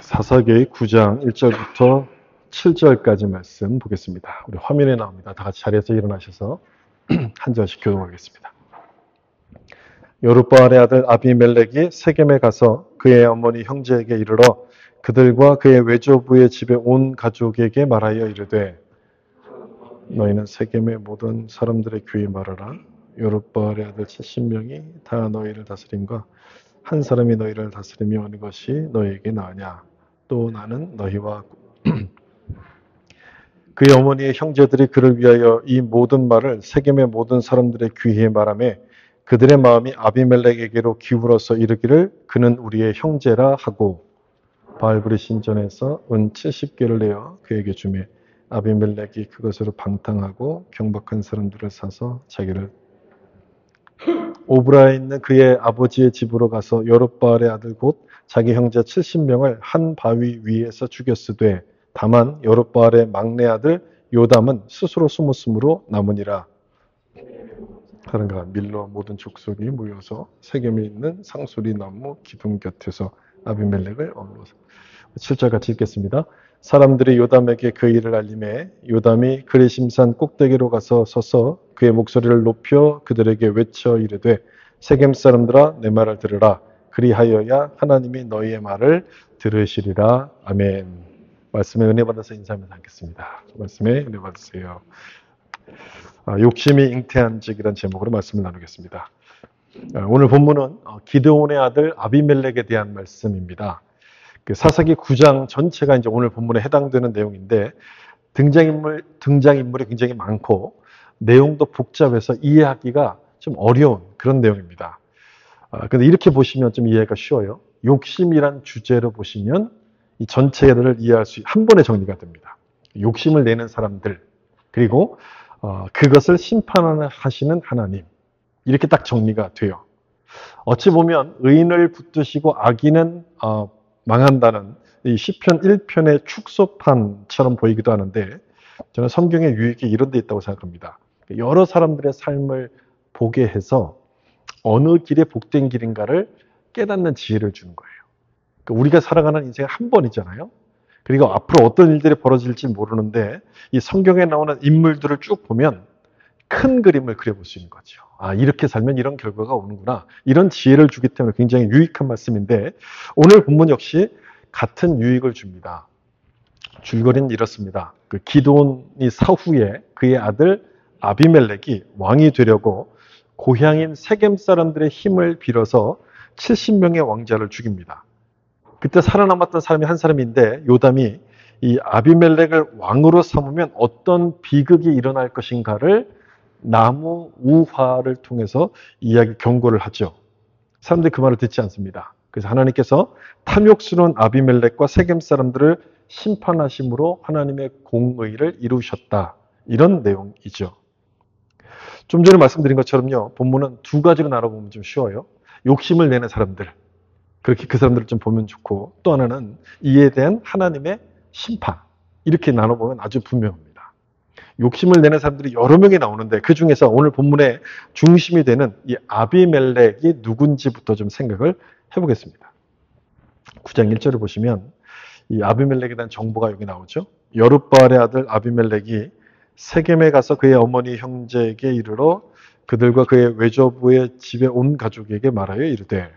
사사기 9장 1절부터 7절까지 말씀 보겠습니다. 우리 화면에 나옵니다. 다 같이 자리에서 일어나셔서 한 절씩 교독하겠습니다. 여룻바알의 아들 아비멜렉이 세겜에 가서 그의 어머니 형제에게 이르러 그들과 그의 외조부의 집에 온 가족에게 말하여 이르되 너희는 세겜의 모든 사람들의 귀에 말하라. 여룻바알의 아들 70명이 다 너희를 다스림과 한 사람이 너희를 다스리며 어느 것이 너희에게 나으냐. 또 나는 너희와 그의 어머니의 형제들이 그를 위하여 이 모든 말을 세겜의 모든 사람들의 귀에 말하며 그들의 마음이 아비멜렉에게로 기울어서 이르기를 그는 우리의 형제라 하고 바알브리 신전에서 은 70개를 내어 그에게 주며 아비멜렉이 그것으로 방탕하고 경박한 사람들을 사서 자기를 오브라에 있는 그의 아버지의 집으로 가서 여룻바알의 아들 곧 자기 형제 70명을 한 바위 위에서 죽였으되 다만 여룻바알의 막내 아들 요담은 스스로 숨었으므로 남으니라. 사람과 밀러 모든 족속이 모여서 세겜에 있는 상수리 나무 기둥 곁에서 아비멜렉을 억누어서 7절 같이 읽겠습니다. 사람들이 요담에게 그 일을 알림해 요담이 그리심산 꼭대기로 가서 서서 그의 목소리를 높여 그들에게 외쳐 이르되 세겜 사람들아 내 말을 들으라. 그리하여야 하나님이 너희의 말을 들으시리라. 아멘. 말씀에 은혜 받아서 인사하면서 하겠습니다. 말씀에 은혜 받으세요. 욕심이 잉태한 적이라는 제목으로 말씀을 나누겠습니다. 오늘 본문은 기드온의 아들 아비멜렉에 대한 말씀입니다. 사사기 9장 전체가 이제 오늘 본문에 해당되는 내용인데 등장인물이 굉장히 많고 내용도 복잡해서 이해하기가 좀 어려운 그런 내용입니다. 그런데 이렇게 보시면 좀 이해가 쉬워요. 욕심이란 주제로 보시면 이 전체를 이해할 수 한 번에 정리가 됩니다. 욕심을 내는 사람들 그리고 그것을 심판하시는 하나님 이렇게 딱 정리가 돼요. 어찌 보면 의인을 붙드시고 악인은 망한다는 이 시편 1편의 축소판처럼 보이기도 하는데 저는 성경의 유익이 이런 데 있다고 생각합니다. 여러 사람들의 삶을 보게 해서 어느 길이 복된 길인가를 깨닫는 지혜를 주는 거예요. 우리가 살아가는 인생은 한 번이잖아요. 그리고 앞으로 어떤 일들이 벌어질지 모르는데 이 성경에 나오는 인물들을 쭉 보면 큰 그림을 그려볼 수 있는 거죠. 이렇게 살면 이런 결과가 오는구나. 이런 지혜를 주기 때문에 굉장히 유익한 말씀인데 오늘 본문 역시 같은 유익을 줍니다. 줄거리는 이렇습니다. 기드온이 사후에 그의 아들 아비멜렉이 왕이 되려고 고향인 세겜 사람들의 힘을 빌어서 70명의 왕자를 죽입니다. 그때 살아남았던 사람이 한 사람인데 요담이 이 아비멜렉을 왕으로 삼으면 어떤 비극이 일어날 것인가를 나무 우화를 통해서 경고를 하죠. 사람들이 그 말을 듣지 않습니다. 그래서 하나님께서 탐욕스러운 아비멜렉과 세겜 사람들을 심판하심으로 하나님의 공의를 이루셨다. 이런 내용이죠. 좀 전에 말씀드린 것처럼요. 본문은 두 가지로 나눠보면 좀 쉬워요. 욕심을 내는 사람들. 그렇게 그 사람들을 좀 보면 좋고 또 하나는 이에 대한 하나님의 심판. 이렇게 나눠보면 아주 분명합니다. 욕심을 내는 사람들이 여러 명이 나오는데 그 중에서 오늘 본문의 중심이 되는 이 아비멜렉이 누군지부터 좀 생각을 해보겠습니다. 9장 1절을 보시면 이 아비멜렉에 대한 정보가 여기 나오죠. 여룻바알의 아들 아비멜렉이 세겜에 가서 그의 어머니 형제에게 이르러 그들과 그의 외조부의 집에 온 가족에게 말하여 이르되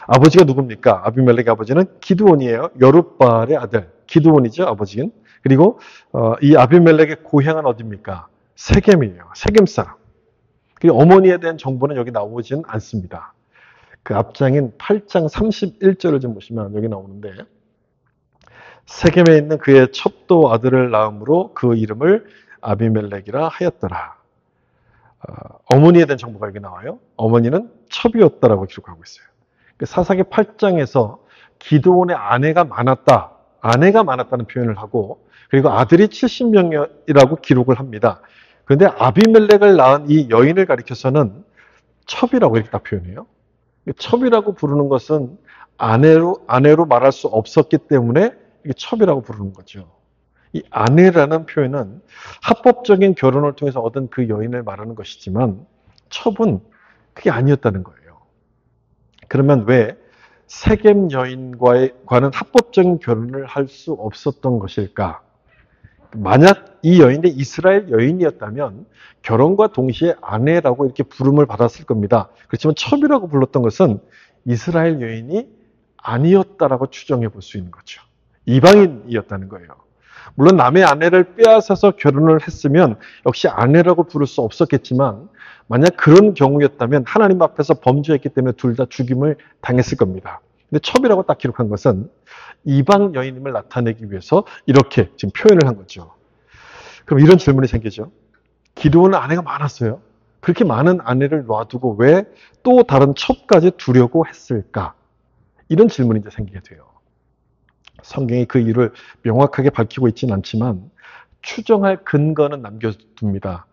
아버지가 누굽니까? 아비멜렉의 아버지는 기드온이에요. 여룻바알의 아들 기드온이죠. 아버지는. 그리고 이 아비멜렉의 고향은 어디입니까? 세겜이에요. 세겜 사람. 그리고 어머니에 대한 정보는 여기 나오지는 않습니다. 그 앞장인 8장 31절을 좀 보시면 여기 나오는데 세겜에 있는 그의 첩도 아들을 낳음으로 그 이름을 아비멜렉이라 하였더라. 어머니에 대한 정보가 여기 나와요. 어머니는 첩이었다라고 기록하고 있어요. 사사기 8장에서 기드온의 아내가 많았다는 표현을 하고 그리고 아들이 70명이라고 기록을 합니다. 그런데 아비멜렉을 낳은 이 여인을 가리켜서는 첩이라고 이렇게 딱 표현해요. 첩이라고 부르는 것은 아내로 말할 수 없었기 때문에 이게 첩이라고 부르는 거죠. 이 아내라는 표현은 합법적인 결혼을 통해서 얻은 그 여인을 말하는 것이지만 첩은 그게 아니었다는 거예요. 그러면 왜 세겜 여인과는 합법적인 결혼을 할 수 없었던 것일까? 만약 이 여인이 이스라엘 여인이었다면 결혼과 동시에 아내라고 이렇게 부름을 받았을 겁니다. 그렇지만 첩이라고 불렀던 것은 이스라엘 여인이 아니었다라고 추정해 볼 수 있는 거죠. 이방인이었다는 거예요. 물론 남의 아내를 빼앗아서 결혼을 했으면 역시 아내라고 부를 수 없었겠지만 만약 그런 경우였다면 하나님 앞에서 범죄했기 때문에 둘 다 죽임을 당했을 겁니다. 근데 첩이라고 딱 기록한 것은 이방 여인임을 나타내기 위해서 이렇게 지금 표현을 한 거죠. 그럼 이런 질문이 생기죠. 기드온은 아내가 많았어요. 그렇게 많은 아내를 놔두고 왜 또 다른 첩까지 두려고 했을까? 이런 질문이 이제 생기게 돼요. 성경이 그 이유를 명확하게 밝히고 있지는 않지만 추정할 근거는 남겨둡니다.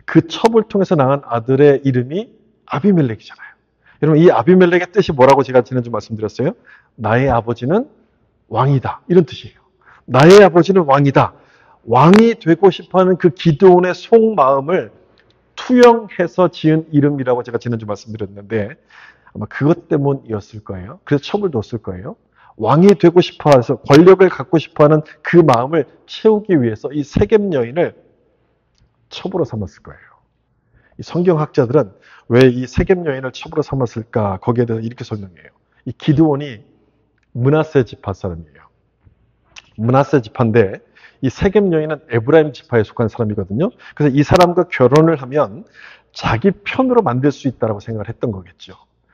그 첩을 통해서 낳은 아들의 이름이 아비멜렉이잖아요. 여러분 이 아비멜렉의 뜻이 뭐라고 제가 지난주 말씀드렸어요? 나의 아버지는 왕이다. 이런 뜻이에요. 나의 아버지는 왕이다. 왕이 되고 싶어하는 그 기드온의 속마음을 투영해서 지은 이름이라고 제가 지난주 말씀드렸는데 아마 그것 때문이었을 거예요. 그래서 첩을 뒀을 거예요. 왕이 되고 싶어해서 권력을 갖고 싶어하는 그 마음을 채우기 위해서 이 세겜 여인을 첩으로 삼았을 거예요. 이 성경학자들은 왜 이 세겜 여인을 첩으로 삼았을까? 거기에 대해서 이렇게 설명해요. 이 기드온이 므낫세 지파 사람이에요. 므낫세 지파인데 이 세겜 여인은 에브라임 지파에 속한 사람이거든요. 그래서 이 사람과 결혼을 하면 자기 편으로 만들 수 있다고 생각을 했던 거겠죠.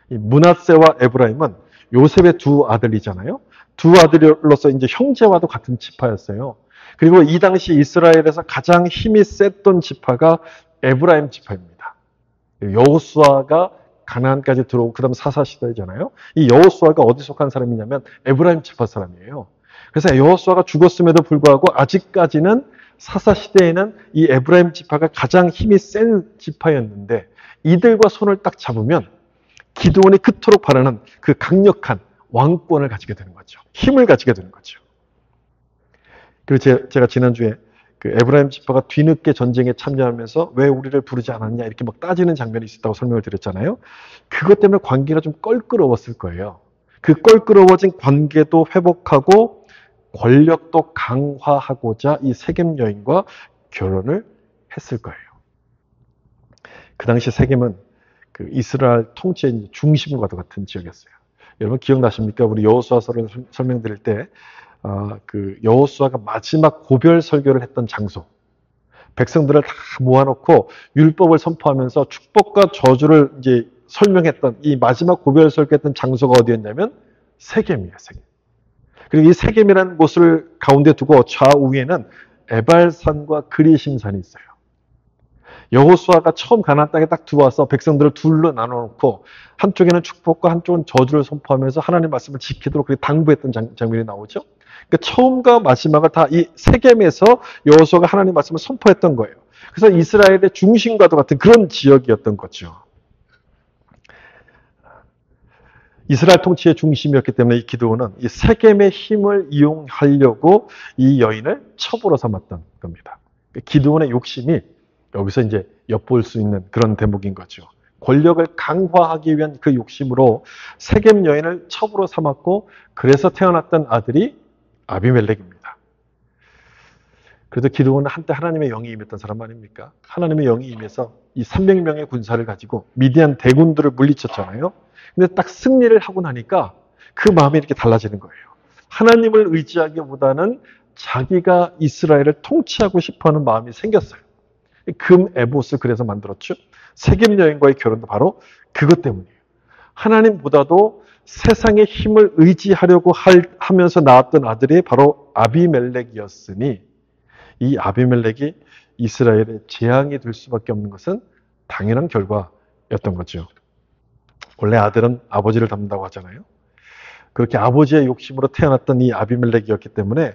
이 므낫세와 에브라임은 요셉의 두 아들이잖아요. 두 아들로서 이제 형제와도 같은 지파였어요. 그리고 이 당시 이스라엘에서 가장 힘이 셌던 지파가 에브라임 지파입니다. 여호수아가 가나안까지 들어오고 그다음 사사 시대잖아요. 이 여호수아가 어디 속한 사람이냐면 에브라임 지파 사람이에요. 그래서 여호수아가 죽었음에도 불구하고 아직까지는 사사 시대에는 이 에브라임 지파가 가장 힘이 센 지파였는데 이들과 손을 딱 잡으면 기드온이 그토록 바라는 그 강력한 왕권을 가지게 되는 거죠. 힘을 가지게 되는 거죠. 그리고 제가 지난주에 그 에브라임 지파가 뒤늦게 전쟁에 참여하면서 왜 우리를 부르지 않았냐 이렇게 막 따지는 장면이 있었다고 설명을 드렸잖아요. 그것 때문에 관계가 좀 껄끄러웠을 거예요. 그 껄끄러워진 관계도 회복하고 권력도 강화하고자 이 세겜 여인과 결혼을 했을 거예요. 그 당시 세겜은 그 이스라엘 통치의 중심과도 같은 지역이었어요. 여러분 기억나십니까? 우리 여호수아서를 설명드릴 때 그 여호수아가 마지막 고별 설교를 했던 장소, 백성들을 다 모아놓고 율법을 선포하면서 축복과 저주를 이제 설명했던 이 마지막 고별 설교했던 장소가 어디였냐면 세겜이에요. 세겜. 그리고 이 세겜이라는 곳을 가운데 두고 좌우에는 에발산과 그리심산이 있어요. 여호수아가 처음 가나안 땅에 딱 들어와서 백성들을 둘로 나눠놓고 한쪽에는 축복과 한쪽은 저주를 선포하면서 하나님의 말씀을 지키도록 그렇게 당부했던 장면이 나오죠. 그러니까 처음과 마지막을 다 이 세겜에서 여호수아가 하나님의 말씀을 선포했던 거예요. 그래서 이스라엘의 중심과도 같은 그런 지역이었던 거죠. 이스라엘 통치의 중심이었기 때문에 이 기드온은 이 세겜의 힘을 이용하려고 이 여인을 첩으로 삼았던 겁니다. 기드온의 욕심이 여기서 이제 엿볼 수 있는 그런 대목인 거죠. 권력을 강화하기 위한 그 욕심으로 세겜 여인을 첩으로 삼았고 그래서 태어났던 아들이 아비멜렉입니다. 그래도 기드온은 한때 하나님의 영이 임했던 사람 아닙니까? 하나님의 영이 임해서 이 300명의 군사를 가지고 미디안 대군들을 물리쳤잖아요. 근데 딱 승리를 하고 나니까 그 마음이 이렇게 달라지는 거예요. 하나님을 의지하기보다는 자기가 이스라엘을 통치하고 싶어하는 마음이 생겼어요. 금 에봇을 그래서 만들었죠. 세겜 여인과의 결혼도 바로 그것 때문이에요. 하나님보다도 세상의 힘을 의지하려고 하면서 낳았던 아들이 바로 아비멜렉이었으니 이 아비멜렉이 이스라엘의 재앙이 될 수밖에 없는 것은 당연한 결과였던 거죠. 원래 아들은 아버지를 닮는다고 하잖아요. 그렇게 아버지의 욕심으로 태어났던 이 아비멜렉이었기 때문에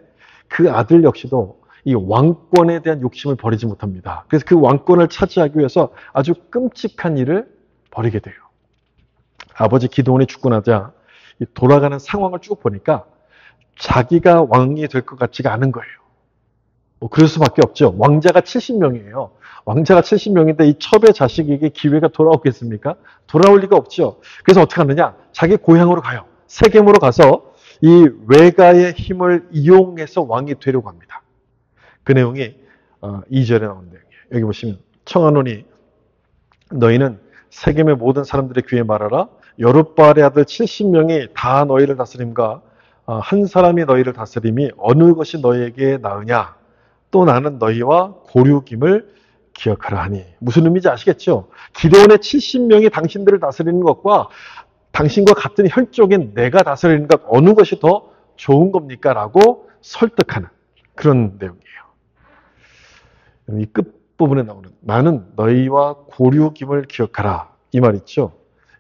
그 아들 역시도 이 왕권에 대한 욕심을 버리지 못합니다. 그래서 그 왕권을 차지하기 위해서 아주 끔찍한 일을 벌이게 돼요. 아버지 기드온이 죽고 나자 돌아가는 상황을 쭉 보니까 자기가 왕이 될 것 같지가 않은 거예요. 그럴 수밖에 없죠. 왕자가 70명이에요. 왕자가 70명인데 이 첩의 자식에게 기회가 돌아오겠습니까? 돌아올 리가 없죠. 그래서 어떻게 하느냐? 자기 고향으로 가요. 세겜으로 가서 이 외가의 힘을 이용해서 왕이 되려고 합니다. 그 내용이 2절에 나오는 내용이에요. 여기 보시면 청하노니 너희는 세겜의 모든 사람들의 귀에 말하라. 여룻바알의 아들 70명이 다 너희를 다스림과 한 사람이 너희를 다스림이 어느 것이 너희에게 나으냐. 또 나는 너희와 고륙임을 기억하라 하니. 무슨 의미인지 아시겠죠? 기드온의 70명이 당신들을 다스리는 것과 당신과 같은 혈족인 내가 다스리는 것 어느 것이 더 좋은 겁니까? 라고 설득하는 그런 내용이에요. 이 끝부분에 나오는 나는 너희와 고륙임을 기억하라. 이 말 있죠?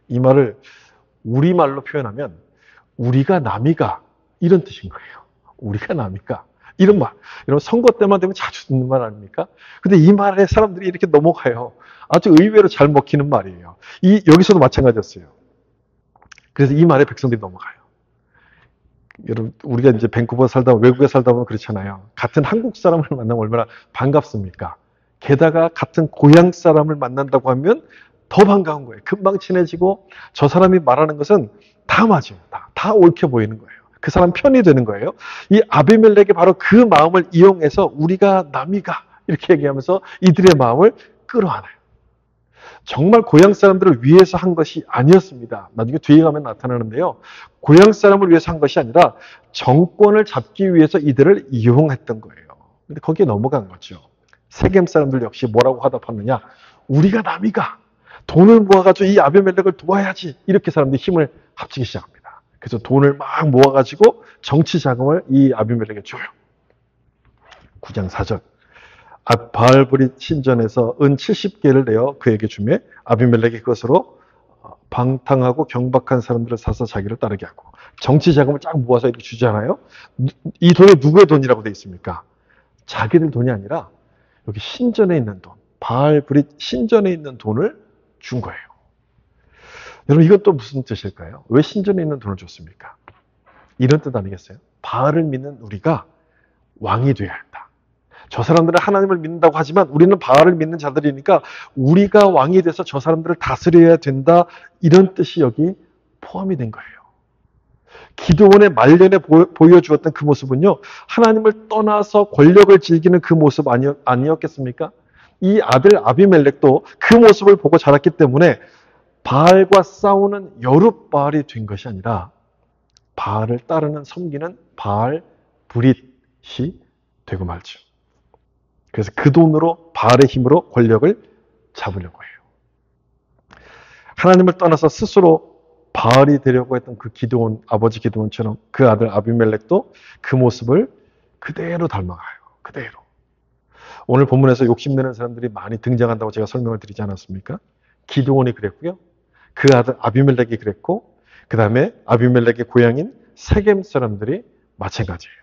이 말을 우리말로 표현하면 우리가 남이가 이런 뜻인 거예요. 우리가 남이가. 이런 말. 이런 선거 때만 되면 자주 듣는 말 아닙니까? 근데 이 말에 사람들이 이렇게 넘어가요. 아주 의외로 잘 먹히는 말이에요. 여기서도 마찬가지였어요. 그래서 이 말에 백성들이 넘어가요. 여러분, 우리가 이제 밴쿠버 살다, 외국에 살다 보면 그렇잖아요. 같은 한국 사람을 만나면 얼마나 반갑습니까? 게다가 같은 고향 사람을 만난다고 하면 더 반가운 거예요. 금방 친해지고 저 사람이 말하는 것은 다 맞아요. 다 옳게 보이는 거예요. 그 사람 편이 되는 거예요. 이 아비멜렉이 바로 그 마음을 이용해서 우리가 남이가 이렇게 얘기하면서 이들의 마음을 끌어안아요. 정말 고향 사람들을 위해서 한 것이 아니었습니다. 나중에 뒤에 가면 나타나는데요. 고향 사람을 위해서 한 것이 아니라 정권을 잡기 위해서 이들을 이용했던 거예요. 근데 거기에 넘어간 거죠. 세겜 사람들 역시 뭐라고 화답하느냐. 우리가 남이가 돈을 모아가지고 이 아비멜렉을 도와야지. 이렇게 사람들이 힘을 합치기 시작합니다. 그래서 돈을 막 모아가지고 정치 자금을 이 아비멜렉에 줘요. 9장 4절. 바알브릿 신전에서 은 70개를 내어 그에게 주매 아비멜렉이 그것으로 방탕하고 경박한 사람들을 사서 자기를 따르게 하고 정치 자금을 쫙 모아서 이렇게 주잖아요. 이 돈이 누구의 돈이라고 되어 있습니까? 자기들 돈이 아니라 여기 신전에 있는 돈, 바알브릿 신전에 있는 돈을 준 거예요. 여러분 이건 또 무슨 뜻일까요? 왜 신전에 있는 돈을 줬습니까? 이런 뜻 아니겠어요? 바알을 믿는 우리가 왕이 되어야 한다. 저 사람들은 하나님을 믿는다고 하지만 우리는 바알을 믿는 자들이니까 우리가 왕이 돼서 저 사람들을 다스려야 된다. 이런 뜻이 여기 포함이 된 거예요. 기드온의 말년에 보여주었던 그 모습은요. 하나님을 떠나서 권력을 즐기는 그 모습 아니었겠습니까? 이 아들 아비멜렉도 그 모습을 보고 자랐기 때문에 바알과 싸우는 여룻바알이 된 것이 아니라 바알을 따르는 섬기는 바알 브릿이 되고 말죠. 그래서 그 돈으로 바알의 힘으로 권력을 잡으려고 해요. 하나님을 떠나서 스스로 바알이 되려고 했던 그 기드온, 아버지 기드온처럼 그 아들 아비멜렉도 그 모습을 그대로 닮아가요. 그대로. 오늘 본문에서 욕심내는 사람들이 많이 등장한다고 제가 설명을 드리지 않았습니까? 기드온이 그랬고요. 그 아들 아비멜렉이 그랬고 그 다음에 아비멜렉의 고향인 세겜 사람들이 마찬가지예요.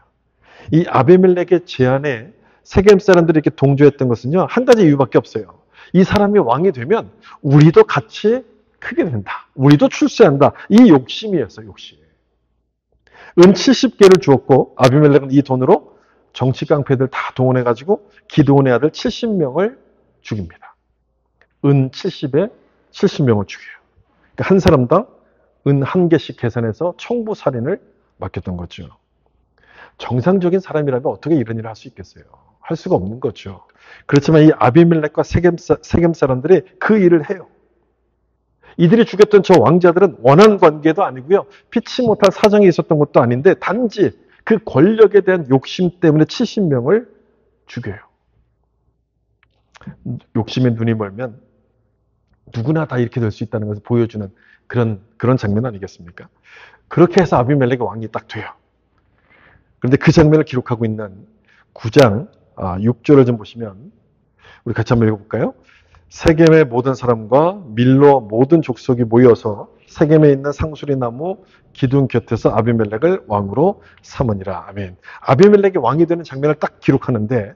이 아비멜렉의 제안에 세겜 사람들이 이렇게 동조했던 것은요. 한 가지 이유밖에 없어요. 이 사람이 왕이 되면 우리도 같이 크게 된다. 우리도 출세한다. 이 욕심이었어요. 욕심. 은 70개를 주었고 아비멜렉은 이 돈으로 정치 깡패들 다 동원해가지고 기드온의 아들 70명을 죽입니다. 은 70에 70명을 죽여요. 그러니까 한 사람당 은 한 개씩 계산해서 청부 살인을 맡겼던 거죠. 정상적인 사람이라면 어떻게 이런 일을 할 수 있겠어요? 할 수가 없는 거죠. 그렇지만 이 아비멜렉과 세겜 사람들이 그 일을 해요. 이들이 죽였던 저 왕자들은 원한 관계도 아니고요. 피치 못할 사정이 있었던 것도 아닌데 단지 그 권력에 대한 욕심 때문에 70명을 죽여요. 욕심에 눈이 멀면 누구나 다 이렇게 될 수 있다는 것을 보여주는 그런 장면 아니겠습니까? 그렇게 해서 아비멜렉이 왕이 딱 돼요. 그런데 그 장면을 기록하고 있는 9장 6절을 좀 보시면 우리 같이 한번 읽어볼까요? 세겜의 모든 사람과 밀로 모든 족속이 모여서 세겜에 있는 상수리 나무 기둥 곁에서 아비멜렉을 왕으로 삼으니라. 아멘. 아비멜렉이 왕이 되는 장면을 딱 기록하는데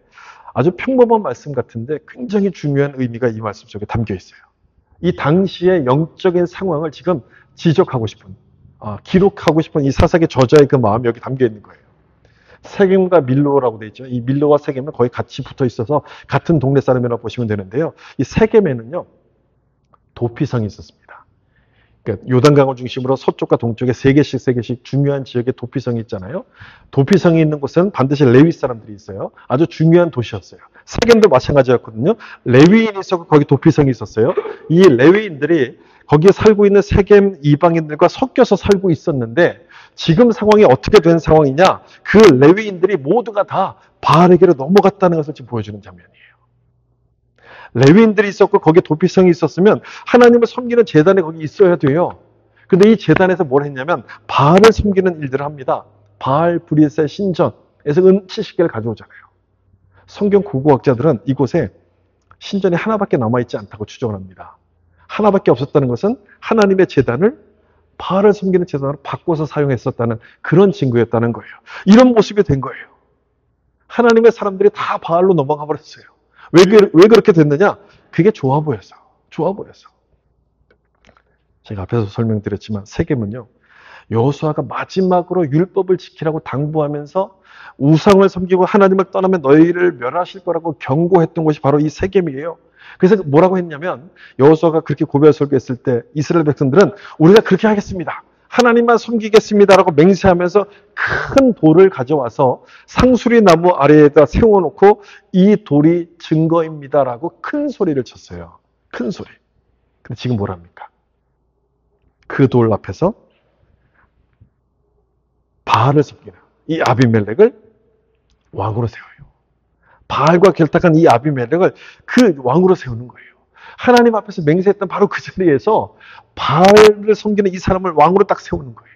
아주 평범한 말씀 같은데 굉장히 중요한 의미가 이 말씀 속에 담겨 있어요. 이 당시의 영적인 상황을 지금 지적하고 싶은, 기록하고 싶은 이 사사기 저자의 그 마음이 여기 담겨 있는 거예요. 세겜과 밀로라고 되어 있죠. 이 밀로와 세겜은 거의 같이 붙어 있어서 같은 동네 사람이라고 보시면 되는데요. 이 세겜에는요, 도피성이 있었습니다. 그러니까 요단강을 중심으로 서쪽과 동쪽에 세 개씩 중요한 지역에 도피성이 있잖아요. 도피성이 있는 곳에는 반드시 레위 사람들이 있어요. 아주 중요한 도시였어요. 세겜도 마찬가지였거든요. 레위인이 있었고 거기 도피성이 있었어요. 이 레위인들이 거기에 살고 있는 세겜 이방인들과 섞여서 살고 있었는데 지금 상황이 어떻게 된 상황이냐? 그 레위인들이 모두가 다 바알에게로 넘어갔다는 것을 지금 보여주는 장면이에요. 레위인들이 있었고 거기에 도피성이 있었으면 하나님을 섬기는 제단이 거기 있어야 돼요. 근데 이 제단에서 뭘 했냐면 바알을 섬기는 일들을 합니다. 바알 브릿의 신전에서 은 70개를 가져오잖아요. 성경 고고학자들은 이곳에 신전이 하나밖에 남아있지 않다고 추정을 합니다. 하나밖에 없었다는 것은 하나님의 제단을 바알을 섬기는 제단으로 바꿔서 사용했었다는 그런 증거였다는 거예요. 이런 모습이 된 거예요. 하나님의 사람들이 다 바알로 넘어가 버렸어요. 왜 그렇게 됐느냐? 그게 좋아 보여서. 제가 앞에서 설명드렸지만 세겜은요. 여호수아가 마지막으로 율법을 지키라고 당부하면서 우상을 섬기고 하나님을 떠나면 너희를 멸하실 거라고 경고했던 곳이 바로 이 세겜이에요. 그래서 뭐라고 했냐면 여호수아가 그렇게 고별 설교했을 때 이스라엘 백성들은 우리가 그렇게 하겠습니다. 하나님만 섬기겠습니다라고 맹세하면서 큰 돌을 가져와서 상수리 나무 아래에다 세워놓고 이 돌이 증거입니다라고 큰 소리를 쳤어요. 큰 소리. 근데 지금 뭐랍니까? 그 돌 앞에서 바알을 섬기는 이 아비멜렉을 왕으로 세워요. 바알과 결탁한 이 아비멜렉을 그 왕으로 세우는 거예요. 하나님 앞에서 맹세했던 바로 그 자리에서 바알을 섬기는 이 사람을 왕으로 딱 세우는 거예요.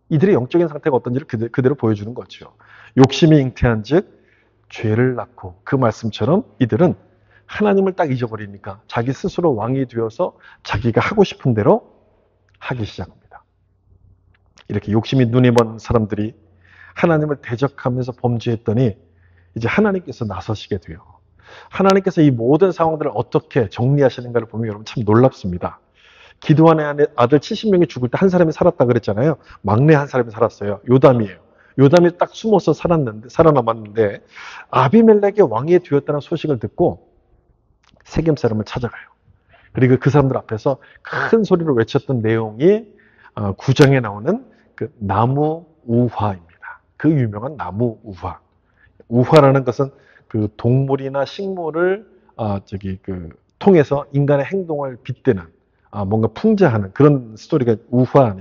이들의 영적인 상태가 어떤지를 그대로 보여주는 거죠. 욕심이 잉태한 즉 죄를 낳고 그 말씀처럼 이들은 하나님을 딱 잊어버리니까 자기 스스로 왕이 되어서 자기가 하고 싶은 대로 하기 시작합니다. 이렇게 욕심이 눈이 먼 사람들이 하나님을 대적하면서 범죄했더니 이제 하나님께서 나서시게 돼요. 하나님께서 이 모든 상황들을 어떻게 정리하시는가를 보면 여러분 참 놀랍습니다. 기드온의 아들 70명이 죽을 때 한 사람이 살았다 그랬잖아요. 막내 한 사람이 살았어요. 요담이에요. 요담이 딱 숨어서 살아남았는데 아비멜렉의 왕이 되었다는 소식을 듣고 세겜 사람을 찾아가요. 그리고 그 사람들 앞에서 큰 소리로 외쳤던 내용이 9장에 나오는 그 나무 우화입니다. 그 유명한 나무 우화. 우화라는 것은 그 동물이나 식물을 통해서 인간의 행동을 빗대는 뭔가 풍자하는 그런 스토리가 우화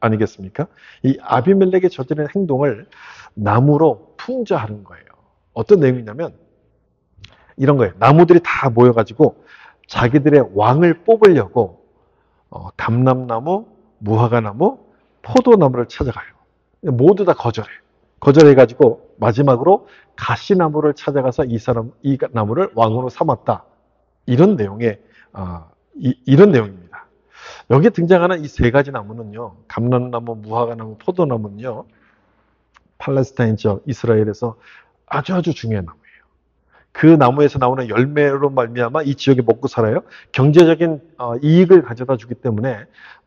아니겠습니까? 이 아비멜렉의 저지른 행동을 나무로 풍자하는 거예요. 어떤 내용이냐면 이런 거예요. 나무들이 다 모여가지고 자기들의 왕을 뽑으려고 감람나무, 무화과나무, 포도나무를 찾아가요. 모두 다 거절해가지고 마지막으로 가시나무를 찾아가서 이 나무를 왕으로 삼았다. 이런 내용입니다. 여기에 등장하는 이 세 가지 나무는요, 감람나무, 무화과나무, 포도나무는요, 팔레스타인 지역 이스라엘에서 아주 중요한 나무예요. 그 나무에서 나오는 열매로 말미암아 이 지역에 먹고 살아요. 경제적인 이익을 가져다 주기 때문에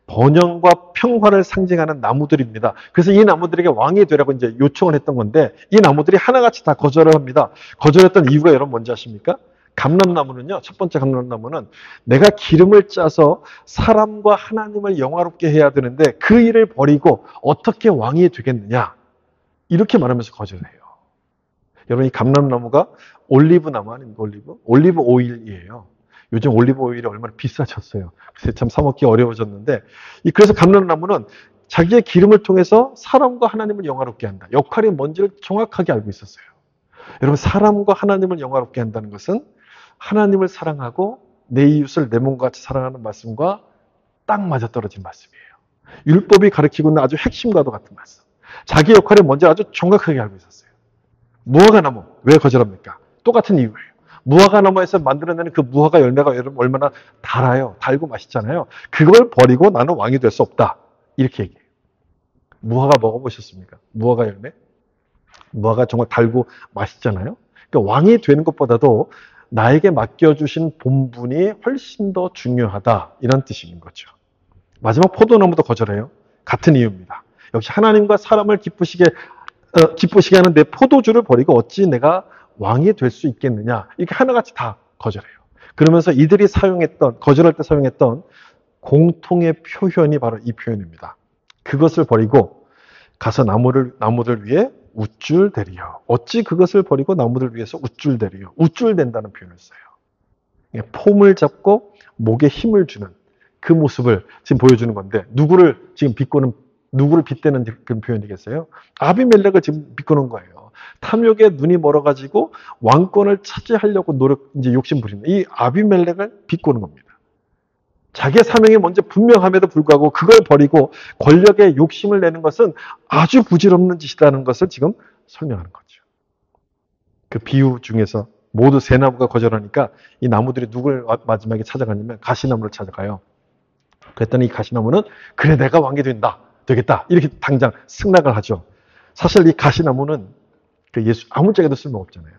번영과 평화를 상징하는 나무들입니다. 그래서 이 나무들에게 왕이 되라고 이제 요청을 했던 건데 이 나무들이 하나같이 다 거절을 합니다. 거절했던 이유가 여러분 뭔지 아십니까? 감람나무는요. 첫 번째 감람나무는 내가 기름을 짜서 사람과 하나님을 영화롭게 해야 되는데 그 일을 버리고 어떻게 왕이 되겠느냐. 이렇게 말하면서 거절해요. 여러분 이 감람나무가 올리브나무 아닙니까? 올리브 오일이에요. 요즘 올리브 오일이 얼마나 비싸졌어요. 그래서 참 사 먹기 어려워졌는데 그래서 감람나무는 자기의 기름을 통해서 사람과 하나님을 영화롭게 한다. 역할이 뭔지를 정확하게 알고 있었어요. 여러분 사람과 하나님을 영화롭게 한다는 것은 하나님을 사랑하고 내 이웃을 내 몸과 같이 사랑하는 말씀과 딱 맞아떨어진 말씀이에요. 율법이 가르치고 있는 아주 핵심과도 같은 말씀. 자기 역할이 뭔지 아주 정확하게 알고 있었어요. 무화과나무 왜 거절합니까? 똑같은 이유예요. 무화과나무에서 만들어내는 그 무화과 열매가 여러분 얼마나 달아요. 달고 맛있잖아요. 그걸 버리고 나는 왕이 될 수 없다. 이렇게 얘기해요. 무화과 먹어보셨습니까? 무화과 열매? 무화과 정말 달고 맛있잖아요. 그러니까 왕이 되는 것보다도 나에게 맡겨주신 본분이 훨씬 더 중요하다. 이런 뜻인 거죠. 마지막 포도나무도 거절해요. 같은 이유입니다. 역시 하나님과 사람을 기쁘시게 하는 내 포도주를 버리고 어찌 내가 왕이 될 수 있겠느냐. 이렇게 하나같이 다 거절해요. 그러면서 이들이 거절할 때 사용했던 공통의 표현이 바로 이 표현입니다. 그것을 버리고 가서 나무들 위에 우쭐대리여. 어찌 그것을 버리고 나무들 위해서 우쭐대리여. 우쭐댄다는 표현을 써요. 폼을 잡고 목에 힘을 주는 그 모습을 지금 보여주는 건데, 누구를 빗대는 그런 표현이겠어요? 아비멜렉을 지금 비꼬는 거예요. 탐욕에 눈이 멀어가지고 왕권을 차지하려고 이제 욕심 부리는 이 아비멜렉을 비꼬는 겁니다. 자기의 사명이 먼저 분명함에도 불구하고 그걸 버리고 권력에 욕심을 내는 것은 아주 부질없는 짓이라는 것을 지금 설명하는 거죠. 그 비유 중에서 모두 세 나무가 거절하니까 이 나무들이 누굴 마지막에 찾아가냐면 가시나무를 찾아가요. 그랬더니 이 가시나무는 그래 내가 왕이 되겠다 이렇게 당장 승낙을 하죠. 사실 이 가시나무는 아무짝에도 쓸모없잖아요.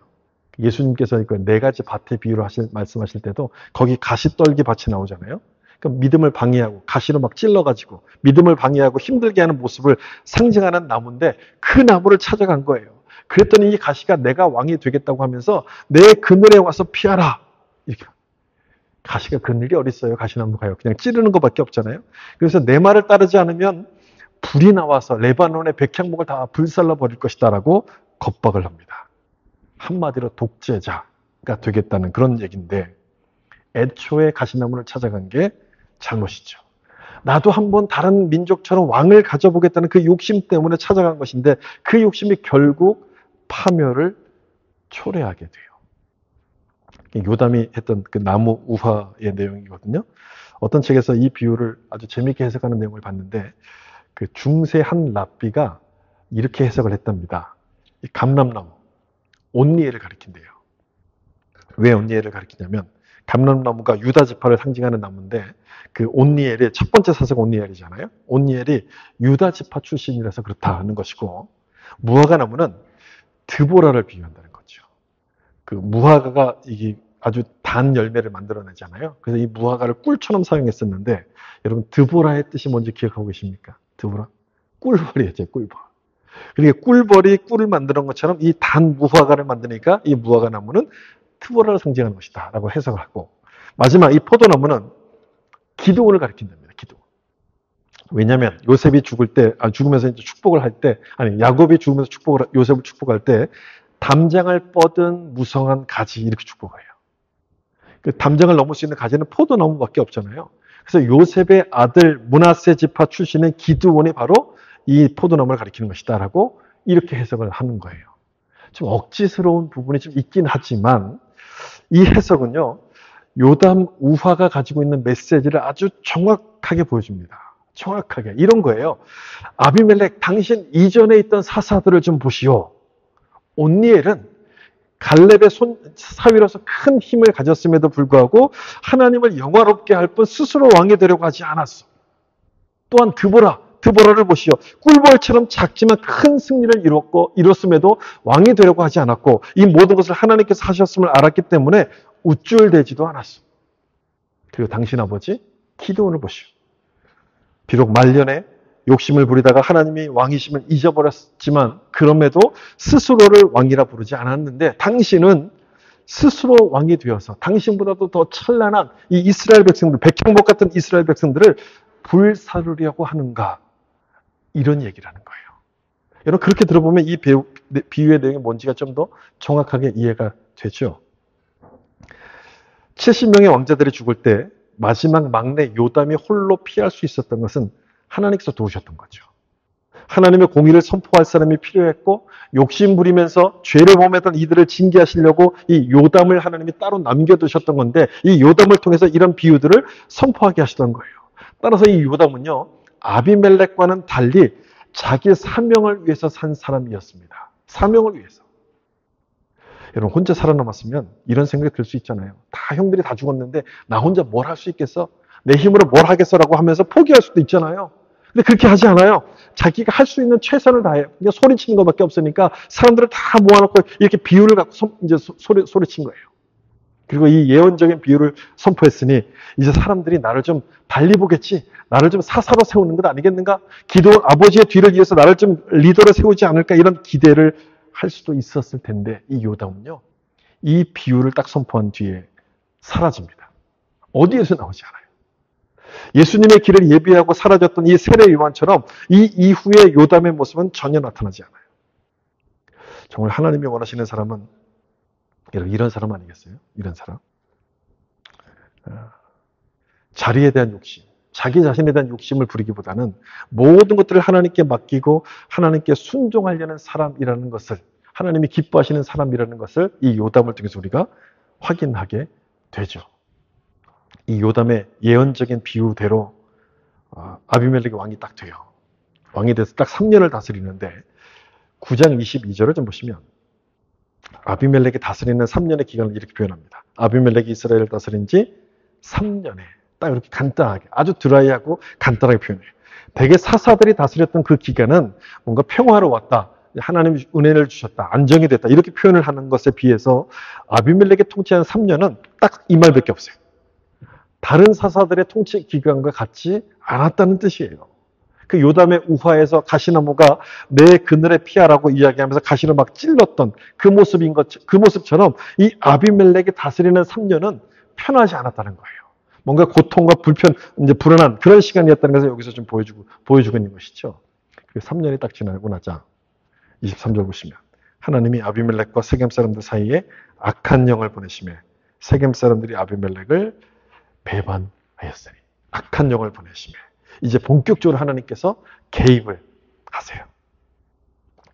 예수님께서 그 네 가지 밭의 비유를 말씀하실 때도 거기 가시떨기 밭이 나오잖아요. 그러니까 믿음을 방해하고 가시로 막 찔러가지고 믿음을 방해하고 힘들게 하는 모습을 상징하는 나무인데 그 나무를 찾아간 거예요. 그랬더니 이 가시가 내가 왕이 되겠다고 하면서 내 그늘에 와서 피하라. 이렇게. 가시가 그늘이 어딨어요? 가시나무가요. 그냥 찌르는 것밖에 없잖아요. 그래서 내 말을 따르지 않으면 불이 나와서 레바논의 백향목을 다 불살라 버릴 것이다라고 겁박을 합니다. 한마디로 독재자가 되겠다는 그런 얘기인데 애초에 가시나무를 찾아간 게 잘못이죠. 나도 한번 다른 민족처럼 왕을 가져보겠다는 그 욕심 때문에 찾아간 것인데 그 욕심이 결국 파멸을 초래하게 돼요. 요담이 했던 그 나무 우화의 내용이거든요. 어떤 책에서 이 비유를 아주 재미있게 해석하는 내용을 봤는데 그 중세 한 랍비가 이렇게 해석을 했답니다. 이 감람나무, 온니엘을 가리킨대요. 왜 온니엘을 가리키냐면 감람나무가 유다 지파를 상징하는 나무인데 그 온니엘이 첫 번째 사세가 온니엘이잖아요. 온니엘이 유다 지파 출신이라서 그렇다는 것이고 무화과 나무는 드보라를 비유한다는 거죠. 그 무화과가 이게 아주 단 열매를 만들어내잖아요. 그래서 이 무화과를 꿀처럼 사용했었는데 여러분 드보라의 뜻이 뭔지 기억하고 계십니까? 드보라? 꿀벌이었죠. 꿀벌. 그러니까 꿀벌이 꿀을 만드는 것처럼 이 단 무화과를 만드니까 이 무화과 나무는 드보라를 상징하는 것이다 라고 해석을 하고 마지막 이 포도나무는 기드온을 가리킨답니다. 기드온. 왜냐하면 요셉이 죽으면서 이제 축복을 할 때, 야곱이 죽으면서 요셉을 축복할 때 담장을 뻗은 무성한 가지 이렇게 축복을 해요. 그 담장을 넘을 수 있는 가지는 포도나무밖에 없잖아요. 그래서 요셉의 아들 므낫세 지파 출신의 기드온이 바로 이 포도나무를 가리키는 것이다라고 이렇게 해석을 하는 거예요. 좀 억지스러운 부분이 좀 있긴 하지만 이 해석은요. 요담 우화가 가지고 있는 메시지를 아주 정확하게 보여줍니다. 정확하게. 이런 거예요. 아비멜렉 당신 이전에 있던 사사들을 좀 보시오. 온니엘은 갈렙의 사위로서 큰 힘을 가졌음에도 불구하고 하나님을 영화롭게 할 뿐 스스로 왕이 되려고 하지 않았어. 또한 드보라를 보시오. 꿀벌처럼 작지만 큰 승리를 이뤘음에도 왕이 되려고 하지 않았고 이 모든 것을 하나님께서 하셨음을 알았기 때문에 우쭐대지도 않았어. 그리고 당신 아버지 기드온을 보시오. 비록 말년에 욕심을 부리다가 하나님이 왕이심을 잊어버렸지만 그럼에도 스스로를 왕이라 부르지 않았는데 당신은 스스로 왕이 되어서 당신보다도 더 찬란한 이 이스라엘 백성들, 백향목 같은 이스라엘 백성들을 불사르려고 하는가 이런 얘기를 하는 거예요. 여러분 그렇게 들어보면 이 비유의 내용이 뭔지가 좀 더 정확하게 이해가 되죠. 70명의 왕자들이 죽을 때 마지막 막내 요담이 홀로 피할 수 있었던 것은 하나님께서 도우셨던 거죠. 하나님의 공의를 선포할 사람이 필요했고 욕심 부리면서 죄를 범했던 이들을 징계하시려고 이 요담을 하나님이 따로 남겨두셨던 건데 이 요담을 통해서 이런 비유들을 선포하게 하시던 거예요. 따라서 이 요담은요. 아비멜렉과는 달리 자기 사명을 위해서 산 사람이었습니다. 사명을 위해서. 여러분 혼자 살아남았으면 이런 생각이 들 수 있잖아요. 다 형들이 다 죽었는데 나 혼자 뭘 할 수 있겠어? 내 힘으로 뭘 하겠어라고 하면서 포기할 수도 있잖아요. 근데 그렇게 하지 않아요. 자기가 할 수 있는 최선을 다해요. 그냥 소리치는 것밖에 없으니까 사람들을 다 모아놓고 이렇게 비유를 갖고 이제 소리친 거예요. 그리고 이 예언적인 비유를 선포했으니 이제 사람들이 나를 좀 달리 보겠지. 나를 좀 사사로 세우는 것 아니겠는가? 기도원 아버지의 뒤를 이어서 나를 좀 리더로 세우지 않을까? 이런 기대를 할 수도 있었을 텐데 이 요담은요. 이 비유를 딱 선포한 뒤에 사라집니다. 어디에서 나오지 않아요. 예수님의 길을 예비하고 사라졌던 이 세례 요한처럼 이 이후의 요담의 모습은 전혀 나타나지 않아요. 정말 하나님이 원하시는 사람은 여러분 이런 사람 아니겠어요? 이런 사람. 자리에 대한 욕심, 자기 자신에 대한 욕심을 부리기보다는 모든 것들을 하나님께 맡기고 하나님께 순종하려는 사람이라는 것을, 하나님이 기뻐하시는 사람이라는 것을 이 요담을 통해서 우리가 확인하게 되죠. 이 요담의 예언적인 비유대로 아비멜렉의 왕이 딱 돼요. 왕이 돼서 딱 3년을 다스리는데 9장 22절을 좀 보시면 아비멜렉이 다스리는 3년의 기간을 이렇게 표현합니다. 아비멜렉이 이스라엘을 다스린 지 3년에 딱 이렇게 간단하게, 아주 드라이하고 간단하게 표현해요. 대개 사사들이 다스렸던 그 기간은 뭔가 평화로 왔다, 하나님이 은혜를 주셨다, 안정이 됐다 이렇게 표현을 하는 것에 비해서 아비멜렉이 통치한 3년은 딱 이 말밖에 없어요. 다른 사사들의 통치 기간과 같지 않았다는 뜻이에요. 그 요담의 우화에서 가시나무가 내 그늘에 피하라고 이야기하면서 가시를 막 찔렀던 그 모습처럼 이 아비멜렉이 다스리는 3년은 편하지 않았다는 거예요. 뭔가 고통과 불안한 그런 시간이었다는 것을 여기서 좀 보여주고 있는 것이죠. 그 3년이 딱 지나고 나자 23절 보시면 하나님이 아비멜렉과 세겜 사람들 사이에 악한 영을 보내시며 세겜 사람들이 아비멜렉을 배반하였으니, 악한 영을 보내시며 이제 본격적으로 하나님께서 개입을 하세요.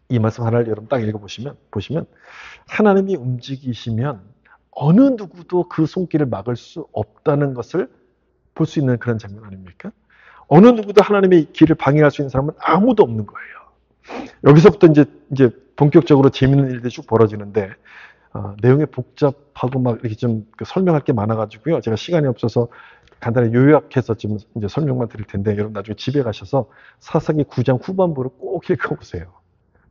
이 말씀 하나를 여러분 딱 읽어보시면 하나님이 움직이시면 어느 누구도 그 손길을 막을 수 없다는 것을 볼 수 있는 그런 장면 아닙니까? 어느 누구도 하나님의 길을 방해할 수 있는 사람은 아무도 없는 거예요. 여기서부터 이제 본격적으로 재밌는 일들이 쭉 벌어지는데 내용이 복잡하고 막 이렇게 좀 설명할 게 많아가지고요. 제가 시간이 없어서 간단히 요약해서 지금 이제 설명만 드릴 텐데 여러분 나중에 집에 가셔서 사사기 9장 후반부를 꼭 읽어보세요.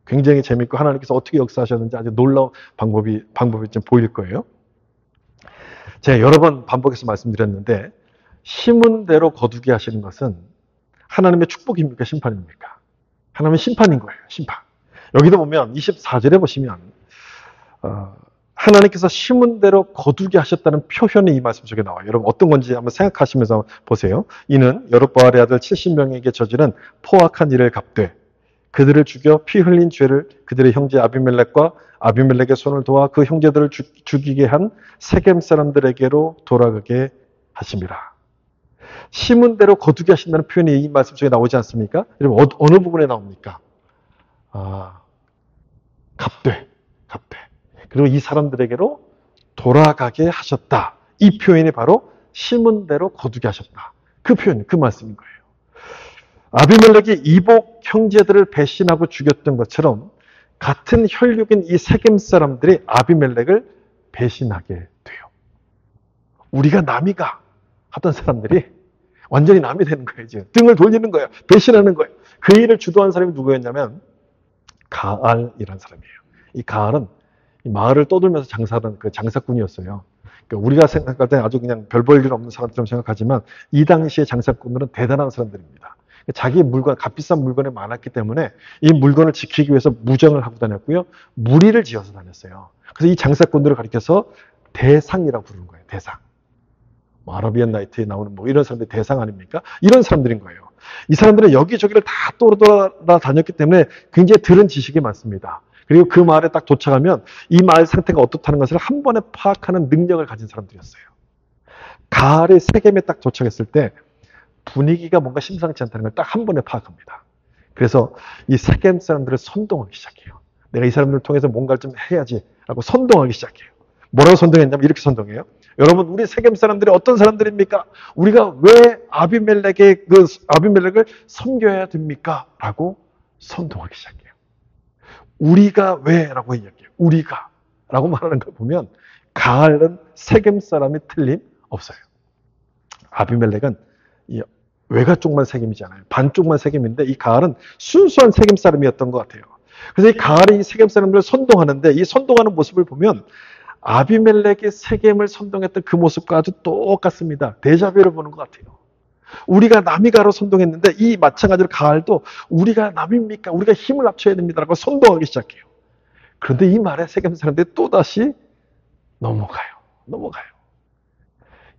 굉장히 재밌고 하나님께서 어떻게 역사하셨는지 아주 놀라운 방법이 좀 보일 거예요. 제가 여러 번 반복해서 말씀드렸는데 심은 대로 거두게 하시는 것은 하나님의 축복입니까? 심판입니까? 하나님의 심판인 거예요. 심판. 여기도 보면 24절에 보시면 하나님께서 심은 대로 거두게 하셨다는 표현이 이 말씀 속에 나와요. 여러분 어떤 건지 한번 생각하시면서 보세요. 이는 여룹바알의 아들 70명에게 저지른 포악한 일을 갚되 그들을 죽여 피 흘린 죄를 그들의 형제 아비멜렉과 아비멜렉의 손을 도와 그 형제들을 죽이게 한 세겜 사람들에게로 돌아가게 하심이라. 심은 대로 거두게 하신다는 표현이 이 말씀 속에 나오지 않습니까? 여러분 어느 부분에 나옵니까? 갚되. 그리고 이 사람들에게로 돌아가게 하셨다. 이 표현이 바로 심은 대로 거두게 하셨다. 그 표현, 그 말씀인 거예요. 아비멜렉이 이복 형제들을 배신하고 죽였던 것처럼 같은 혈육인 이 세겜 사람들이 아비멜렉을 배신하게 돼요. 우리가 남이가 하던 사람들이 완전히 남이 되는 거예요. 지금 등을 돌리는 거예요. 배신하는 거예요. 그 일을 주도한 사람이 누구였냐면 가알이라는 사람이에요. 이 가알은 이 마을을 떠돌면서 장사하던 그 장사꾼이었어요. 그러니까 우리가 생각할 때 아주 그냥 별 볼 일 없는 사람처럼 생각하지만 이 당시의 장사꾼들은 대단한 사람들입니다. 자기 물건, 값비싼 물건이 많았기 때문에 이 물건을 지키기 위해서 무장을 하고 다녔고요. 무리를 지어서 다녔어요. 그래서 이 장사꾼들을 가리켜서 대상이라고 부르는 거예요. 대상. 아라비안 나이트에 나오는 이런 사람들이 대상 아닙니까? 이런 사람들인 거예요. 이 사람들은 여기저기를 다 돌아다녔기 때문에 굉장히 들은 지식이 많습니다. 그리고 그 마을에 딱 도착하면 이 마을 상태가 어떻다는 것을 한 번에 파악하는 능력을 가진 사람들이었어요. 가을의 세겜에 딱 도착했을 때 분위기가 뭔가 심상치 않다는 걸 딱 한 번에 파악합니다. 그래서 이 세겜 사람들을 선동하기 시작해요. 내가 이 사람들을 통해서 뭔가를 좀 해야지 라고 선동하기 시작해요. 뭐라고 선동했냐면 이렇게 선동해요. 여러분 우리 세겜 사람들이 어떤 사람들입니까? 우리가 왜 아비멜렉을 섬겨야 됩니까? 라고 선동하기 시작해요. 우리가 왜? 라고 이야기해요. 우리가 라고 말하는 걸 보면 가알은 세겜 사람이 틀림없어요. 아비멜렉은 외가 쪽만 세겜이잖아요. 반쪽만 세겜인데 이 가알은 순수한 세겜 사람이었던 것 같아요. 그래서 이 가알이 이 세겜 사람들을 선동하는데 이 선동하는 모습을 보면 아비멜렉이 세겜을 선동했던 그 모습과 아주 똑같습니다. 데자뷰를 보는 것 같아요. 우리가 남이가로 선동했는데 이 마찬가지로 가알도 우리가 남입니까? 우리가 힘을 합쳐야 됩니다라고 선동하기 시작해요. 그런데 이 말에 세겜 사람들이 또다시 넘어가요.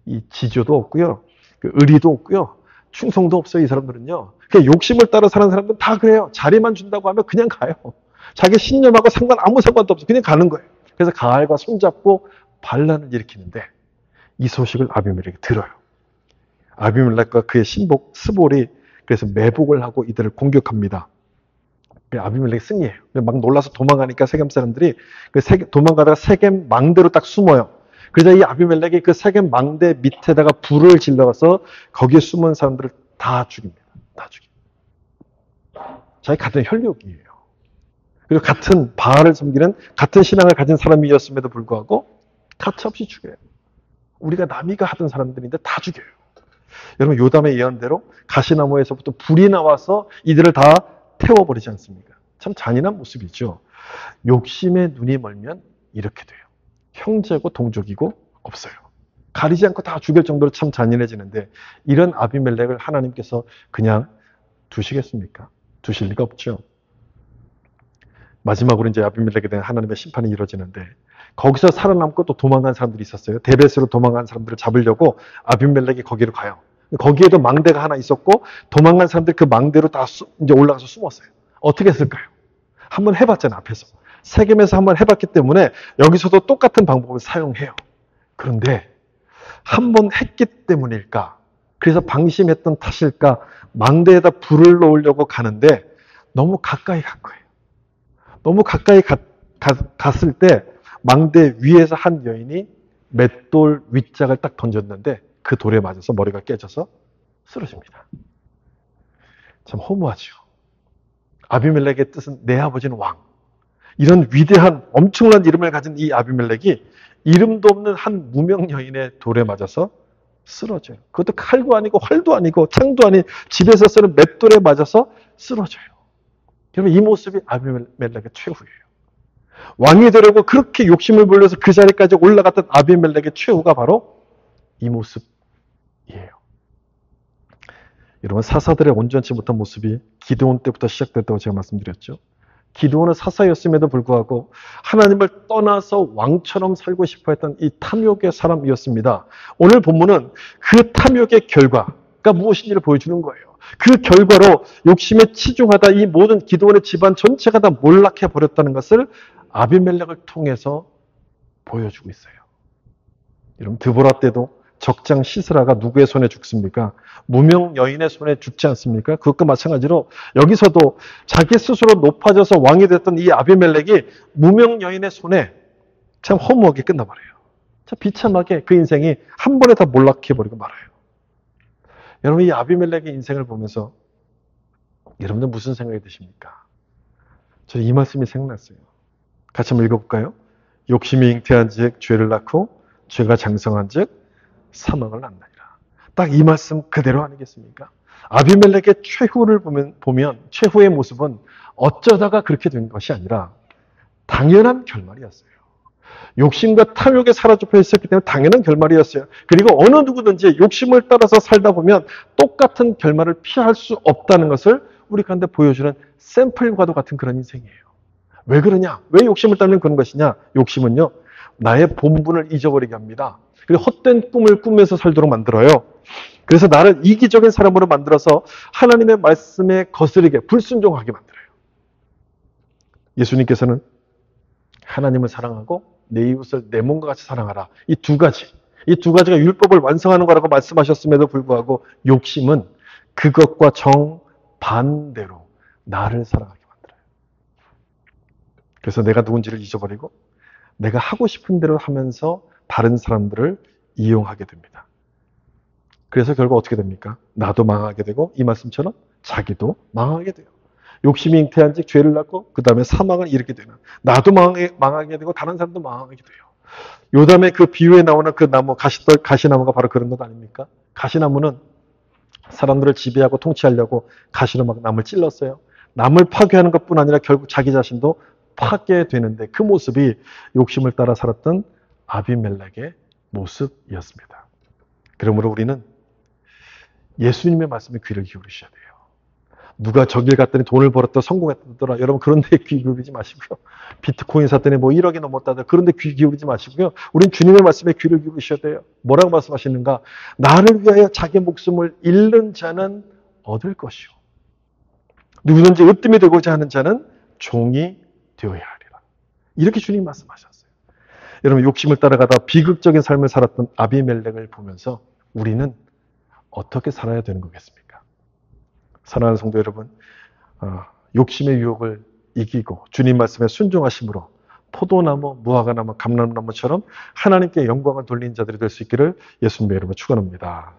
이 지조도 없고요. 그 의리도 없고요. 충성도 없어요. 이 사람들은요. 그냥 욕심을 따라 사는 사람들은 다 그래요. 자리만 준다고 하면 그냥 가요. 자기 신념하고 아무 상관도 없어. 그냥 가는 거예요. 그래서 가알과 손잡고 반란을 일으키는데 이 소식을 아비멜렉이 들어요. 아비멜렉과 그의 신복 스볼이 그래서 매복을 하고 이들을 공격합니다. 아비멜렉이 승리해요. 막 놀라서 도망가니까 세겜 사람들이 도망가다가 세겜 망대로 딱 숨어요. 그래서 이 아비멜렉이 그 세겜 망대 밑에다가 불을 질러서 거기에 숨은 사람들을 다 죽입니다. 다 죽입니다. 자기 같은 혈육이에요. 그리고 같은 바알을 섬기는 같은 신앙을 가진 사람이었음에도 불구하고 가차없이 죽여요. 우리가 남이가 하던 사람들인데 다 죽여요. 여러분 요담의 예언대로 가시나무에서부터 불이 나와서 이들을 다 태워버리지 않습니까? 참 잔인한 모습이죠. 욕심에 눈이 멀면 이렇게 돼요. 형제고 동족이고 없어요. 가리지 않고 다 죽일 정도로 참 잔인해지는데 이런 아비멜렉을 하나님께서 그냥 두시겠습니까? 두실 리가 없죠. 마지막으로 이제 아비멜렉에 대한 하나님의 심판이 이루어지는데 거기서 살아남고 또 도망간 사람들이 있었어요. 데베스로 도망간 사람들을 잡으려고 아비멜렉이 거기로 가요. 거기에도 망대가 하나 있었고 도망간 사람들이 그 망대로 다 이제 올라가서 숨었어요. 어떻게 했을까요? 한번 해봤잖아요. 앞에서. 세겜에서 한번 해봤기 때문에 여기서도 똑같은 방법을 사용해요. 그런데 한번 했기 때문일까? 그래서 방심했던 탓일까? 망대에다 불을 놓으려고 가는데 너무 가까이 간 거예요. 너무 가까이 갔을 때 망대 위에서 한 여인이 맷돌 윗짝을 딱 던졌는데 그 돌에 맞아서 머리가 깨져서 쓰러집니다. 참 허무하죠. 아비멜렉의 뜻은 내 아버지는 왕. 이런 위대한 엄청난 이름을 가진 이 아비멜렉이 이름도 없는 한 무명 여인의 돌에 맞아서 쓰러져요. 그것도 칼도 아니고 활도 아니고 창도 아닌 집에서 쓰는 맷돌에 맞아서 쓰러져요. 여러분 이 모습이 아비멜렉의 최후예요. 왕이 되려고 그렇게 욕심을 불려서 그 자리까지 올라갔던 아비멜렉의 최후가 바로 이 모습이에요. 여러분 사사들의 온전치 못한 모습이 기드온 때부터 시작됐다고 제가 말씀드렸죠. 기드온은 사사였음에도 불구하고 하나님을 떠나서 왕처럼 살고 싶어 했던 이 탐욕의 사람이었습니다. 오늘 본문은 그 탐욕의 결과가 무엇인지를 보여주는 거예요. 그 결과로 욕심에 치중하다 이 모든 기드온의 집안 전체가 다 몰락해 버렸다는 것을 아비멜렉을 통해서 보여주고 있어요. 여러분 드보라 때도 적장 시스라가 누구의 손에 죽습니까? 무명 여인의 손에 죽지 않습니까? 그것과 마찬가지로 여기서도 자기 스스로 높아져서 왕이 됐던 이 아비멜렉이 무명 여인의 손에 참 허무하게 끝나버려요. 참 비참하게 그 인생이 한 번에 다 몰락해버리고 말아요. 여러분 이 아비멜렉의 인생을 보면서 여러분들 무슨 생각이 드십니까? 저는 이 말씀이 생각났어요. 같이 한번 읽어볼까요? 욕심이 잉태한 즉 죄를 낳고 죄가 장성한 즉 사망을 낳나니라. 딱 이 말씀 그대로 아니겠습니까? 아비멜렉의 최후를 보면 최후의 모습은 어쩌다가 그렇게 된 것이 아니라 당연한 결말이었어요. 욕심과 탐욕에 사로잡혀 있었기 때문에 당연한 결말이었어요. 그리고 어느 누구든지 욕심을 따라서 살다 보면 똑같은 결말을 피할 수 없다는 것을 우리 가운데 보여주는 샘플과도 같은 그런 인생이에요. 왜 그러냐? 왜 욕심을 따르는 그런 것이냐? 욕심은요, 나의 본분을 잊어버리게 합니다. 그리고 헛된 꿈을 꾸면서 살도록 만들어요. 그래서 나를 이기적인 사람으로 만들어서 하나님의 말씀에 거스르게 불순종하게 만들어요. 예수님께서는 하나님을 사랑하고 내 이웃을 내 몸과 같이 사랑하라. 이 두 가지가 율법을 완성하는 거라고 말씀하셨음에도 불구하고 욕심은 그것과 정반대로 나를 사랑하게 만들어요. 그래서 내가 누군지를 잊어버리고 내가 하고 싶은 대로 하면서 다른 사람들을 이용하게 됩니다. 그래서 결국 어떻게 됩니까? 나도 망하게 되고 이 말씀처럼 자기도 망하게 돼요. 욕심이 잉태한 즉 죄를 낳고 그 다음에 사망을 일으키게 되는 나도 망하게 되고 다른 사람도 망하게 돼요. 요담의 그 비유에 나오는 그 나무 가시나무가 바로 그런 것 아닙니까? 가시나무는 사람들을 지배하고 통치하려고 가시로 막 남을 찔렀어요. 남을 파괴하는 것뿐 아니라 결국 자기 자신도 파괴되는데 그 모습이 욕심을 따라 살았던 아비멜렉의 모습이었습니다. 그러므로 우리는 예수님의 말씀에 귀를 기울이셔야 돼요. 누가 저길 갔더니 돈을 벌었다 성공했다더라. 여러분 그런 데 귀 기울이지 마시고요. 비트코인 샀더니 뭐 1억이 넘었다더라. 그런 데 귀 기울이지 마시고요. 우린 주님의 말씀에 귀를 기울이셔야 돼요. 뭐라고 말씀하시는가? 나를 위하여 자기 목숨을 잃는 자는 얻을 것이요. 누구든지 으뜸이 되고자 하는 자는 종이 되어야 하리라. 이렇게 주님 말씀하셨어요. 여러분 욕심을 따라가다 비극적인 삶을 살았던 아비멜렉을 보면서 우리는 어떻게 살아야 되는 거겠습니까? 사랑하는 성도 여러분, 욕심의 유혹을 이기고 주님 말씀에 순종하심으로 포도나무, 무화과나무, 감람나무처럼 하나님께 영광을 돌리는 자들이 될 수 있기를 예수님의 이름으로 축원합니다.